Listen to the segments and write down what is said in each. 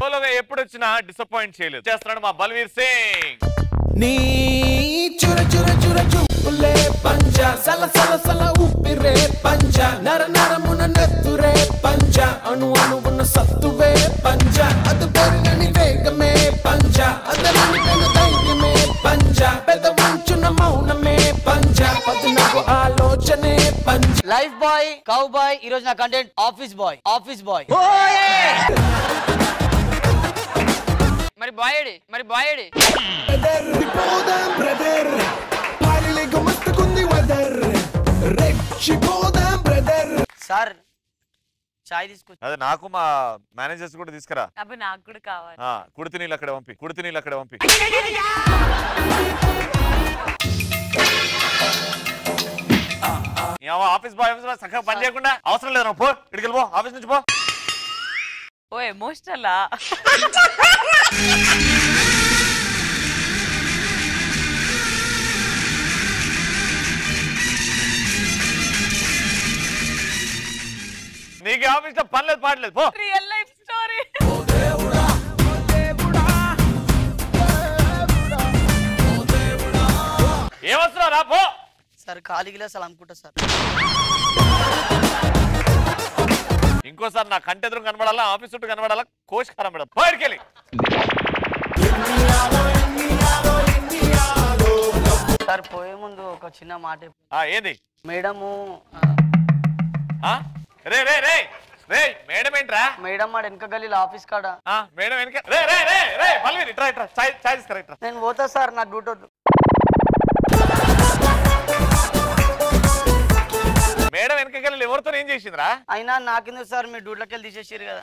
సోలోగా ఎప్పుడు వచ్చినా డిసప్పాయింట్ చేయలేదు. చేస్తున్నాడు మా బల్వీర్ సింగ్. నీ చుర చుర చుర చూపులే పంజా సల సల సల ఊపిరే పంజా నర నరమున నెత్తురే పంజా అణు అణువున సత్తువే పంజా అది పెరుగని వేగమే పంజా అదనని పెను ధైర్యమే పంజా పెద్ద వంచున మౌనమే పంజా పదునకు ఆలోచనే పంజా. లైఫ్ బాయ్ కౌ బాయ్ ఈ రోజు నా content office boy. Office boy మరి బాయ్ ఏడి పోదాం బ్రదర్ పాలిలే గుమస్తకుంది వెదర్ రెచ్చిపోదాం బ్రదర్. సార్ చాయ్ తీసుకొచ్చి. అదే నాకు మా మేనేజర్స్ కూడా తీసుకురా. అబ్బా నాకు కూడా కావాలి. కుడితి నీళ్ళు అక్కడ పంపి. ఆఫీస్ బాయ్ చక్కగా పని చేయకుండా అవసరం లేదు. పో ఇక్కడికి పో, ఆఫీస్ నుంచి పో. ఓ ఎమోషనలా? నీకు ఆఫీస్ లో పనిలేదు పాడలేదు పో. Real life story. ఏమొస్తున్నావు రా పో. సార్ ఖాళీగా అసలు అనుకుంటా సార్. ఇంకోసారి నా కంటెదురు కనబడాలా, ఆఫీస్ చుట్టూ కనబడాలా, కోశకారం మేడం పోయికెళ్ళి. సార్ పోయే ముందు ఒక చిన్న మాట. ఏంది మేడము రే రే రే రే మేడం ఏంట్రా? మేడం వాడు వెనక గల్లీలో ఆఫీస్ కాడ. మేడం వెనక రే రే రే రే బల్వీర్ ఇట్రా ఇట్రా చాయ్ తీసుకురా ఇట్రా. నేను పోతా సార్, నా డ్యూటీ వద్దు. మేడం వెనక గల్లీలో ఎవరితో ఏం చేసిందిరా? అయినా నాకెందుకు సార్, మీ డ్యూటీలోకి వెళ్ళి తీసేసారు కదా.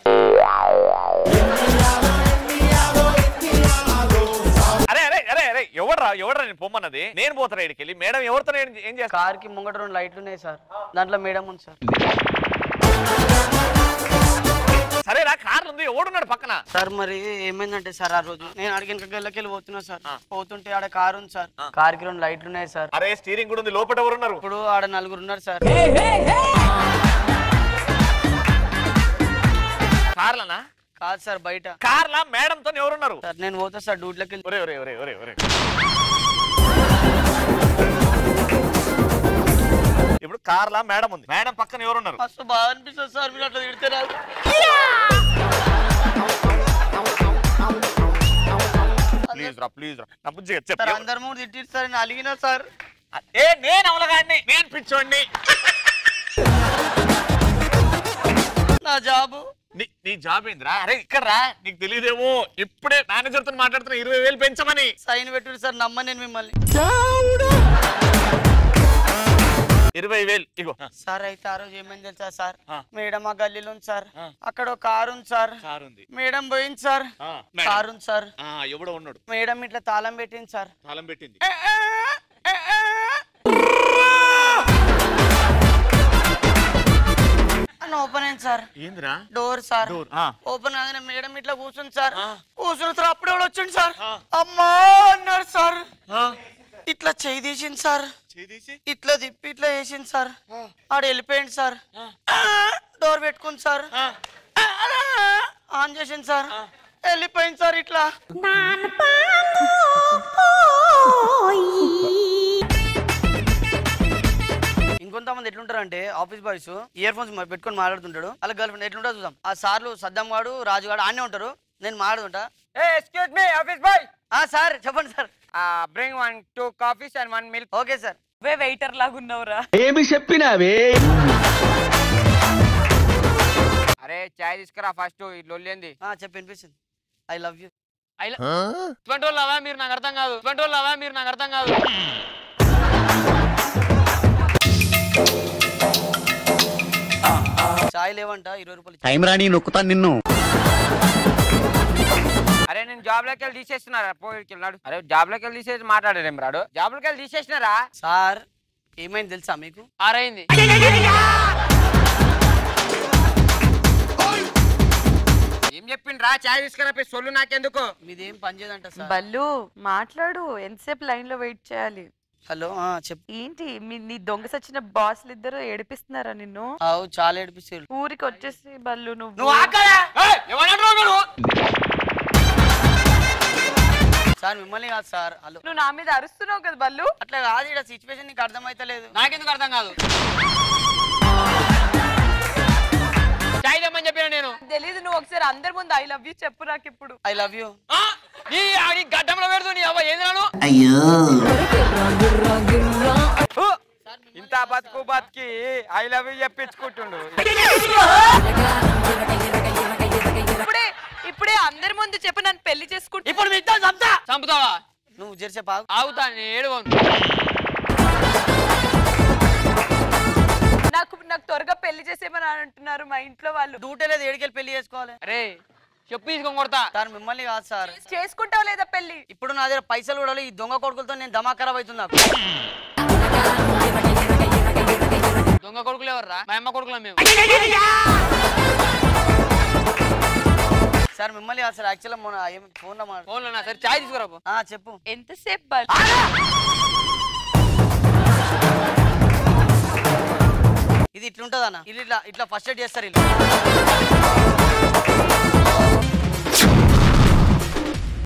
అరే అరే అరే అరే ఎవడ్రా నేను పొమ్మన్నది? నేను పోతారా ఇక్కడికి వెళ్ళి? మేడం ఎవరితో ఏం చేస్తా? కార్ కి ముంగట 2 లైట్లు ఉన్నాయి సార్, దాంట్లో మేడం ఉంది సార్. సరేరా కార్లు ఉంది, ఎవడున్నాడు పక్కన? సార్ మరి ఏమైందంటే సార్, ఆ రోజు నేను అడిగిన గల్లకెళ్ళి పోతున్నా సార్. పోతుంటే ఆడ కారు ఉంది సార్, కార్ కి 2 లైట్లు ఉన్నాయి సార్. అరే స్టీరింగ్ కూడా ఉంది, లోపల ఎవరున్నారు? ఇప్పుడు ఆడ 4 ఉన్నారు సార్. కార్లనా? కాదు సార్, బయట. కార్లా మేడం తో ఎవరున్నారు సార్? నేను పోతా సార్ డ్యూటీలోకి వెళ్ళి. ఒరే ఒరే ఒరే ఒరే ఒరే ఇప్పుడు కార్లా మేడం ఉంది, మేడం పక్కన ఎవరున్నారు? ఫస్ట్ బాగా అనిపిస్తుంది సార్, మీరు అట్లా తిడితే నాకు. ప్లీజ్ రా నా బుజ్జిగా సార్ చెప్పు. అందరి ముందు తిట్టిరు సార్, నేను అలిగినా సార్. నేను అవలగాడిని, నేను పిచ్చోడిని. నా జాబు. నీ జాబ్ ఏందిరా? అరే ఇక్కడ రా, నీకు తెలియదేమో ఇప్పుడే మేనేజర్ తో మాట్లాడుతున్నా 20,000 పెంచమని. సైన్ పెట్టుడు సార్, నమ్మని నేను మిమ్మల్ని. 20,000 ఇగో సార్. అయితే ఆ రోజు ఏమైంది తెలుసా సార్, మేడం ఆ గల్లీలో ఉంది సార్, అక్కడ ఒక కారు ఉంది సార్. మేడం పోయింది సార్, కారు ఉంది సార్. ఎవడో ఉన్నాడు, మేడం ఇట్లా తాళం పెట్టింది సార్. తాళం పెట్టింది. ఓపెన్ అయింది సార్. ఏందిరా? Door sir. ఓపెన్ కాగానే మేడం ఇట్లా కూర్చుంది సార్. కూర్చున్న సార్ అప్పుడే వచ్చింది సార్. అమ్మా అన్నాడు సార్. ఇట్లా చేయి తీసింది సార్, ఇట్లా తిప్పి ఇట్లా వేసింది సార్. ఆడ వెళ్ళిపోయింది సార్. డోర్ పెట్టుకుంది సార్, ఆన్ చేసింది సార్, వెళ్ళిపోయింది సార్. ఇట్లా ఇంకొంతమంది ఎట్లుంటారంటే ఆఫీస్ బాయ్స్ ఇయర్ ఫోన్స్ పెట్టుకొని మాట్లాడుతుంటాడు, అలా గర్ల్ ఫ్రెండ్ ఎట్లుంటారు చూద్దాం. ఆ సార్లు సద్దం గాడు రాజుగాడు ఆనే ఉంటారు, నేను మాట్లాడుతుంటా. Excuse me office boy. Sir చెప్పండి sir. Bring 2 coffees and 1 milk. Okay sir. Waiter లాగా ఉన్నావురా. ఏమి చెప్పినావే? అరే చాయ్ తీసుకురా ఫస్ట్. లొల్లేంది చెప్పి వినిపిస్తుంది. I love you. ఇటువంటి వాళ్ళవా మీరు? నాకు అర్థం కాదు. చాయ్ లేవంట, 20 రూపాయలు. టైం రాని నొక్కుతాను నిన్ను. అరే నేను జాబ్ లోకి వెళ్ళి తీసేస్తున్నారా? పోయిన్నాడు. అరే జాబ్ లోకి వెళ్ళి తీసేసి మాట్లాడేం రాడు. జాబ్ లోకి వెళ్ళి తీసేసినారా సార్? ఏమైంది తెలుసా మీకు? ఆరైంది. ఏం చెప్పిండ్రా? చాయ్ తీసుకురా సొల్లు నాకెందుకు? మీదేం పని చేయదంట సార్. బల్లు మాట్లాడు, ఎంతసేపు లైన్ లో వెయిట్ చేయాలి? హలో చెప్పు. ఏంటి నీ దొంగ సచ్చిన బాస్లు ఇద్దరు ఏడిపిస్తున్నారా నిన్ను? చాలా ఏడిపిస్తారు. ఊరికి వచ్చేసి బల్లు నువ్వు సార్ మిమ్మల్ని కాదు సార్. హలో నువ్వు నా మీద అరుస్తున్నావు కదా బల్లు. అట్లా కాదు, ఇక్కడ సిచ్యువేషన్ నీకు అర్థమైతలేదు. నాకెందుకు అర్థం కాదు? చాయ్ తెమ్మని చెప్పిన నేను. తెలీదు, నువ్వు ఒకసారి అందరి ముందు ఐ లవ్ యూ చెప్పు నాకు ఇప్పుడు. I love you. నీ గడ్డంలో పెడుతూ నీ అవ్వ ఏంది నాను? ఇంత బతికి ఐ లవ్ యూ చెప్పించుకుంటుండు. ఇప్పుడే అందరి ముందు చెప్పు, నన్ను పెళ్లి చేసుకుంటా. ఇప్పుడు మీ ఇద్దరు చంపుతావా? నువ్వు జెర్సేపు ఆగు. ఆగుతా, నేను ఏడుకోను. నాకు త్వరగా పెళ్లి చేసేమని అంటున్నారు మా ఇంట్లో వాళ్ళు. డ్యూటీ లేదు, ఏడికెళ్ళి పెళ్లి చేసుకోవాలి. అరే చెప్పు తీసుకొని కొడతా. సార్ మిమ్మల్ని కాదు సార్. చేసుకుంటావు లేదా పెళ్లి? ఇప్పుడు నా దగ్గర పైసలు కూడా ఈ దొంగ కొడుకులతో నేను దమా ఖరాబ్ అవుతుంది నాకు. దొంగ కొడుకులు ఎవర్రా? మా అమ్మ కొడుకులా మేము. సార్ మిమ్మల్ని కాదు సార్. యాక్చువల్గా మొన్న ఫోన్లోనా? సరే చాయ్ తీసుకురా పో. చెప్పు. ఎంతసేపు బల్లు? ఇది ఇట్లుంటదన్న, ఇట్లా ఫస్ట్ ఎయిడ్ చేస్తారు.